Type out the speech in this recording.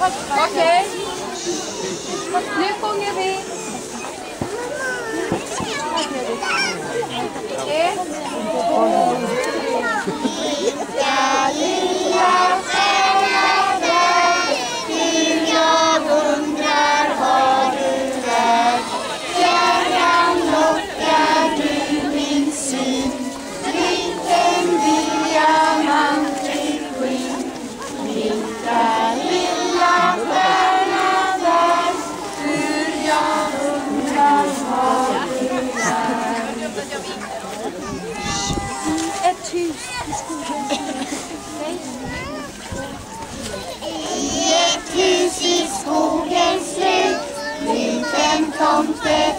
Okej. Nu sjunger vi. Lilla stjärna där, hur jag undrar var du är. Fjärran lockar du min syn, vilken diamantlig skinn. Lilla, lilla stjärna där, hur jag undrar var du är. Ett hus i skogen. I ett hus i skogens slut, liten tomte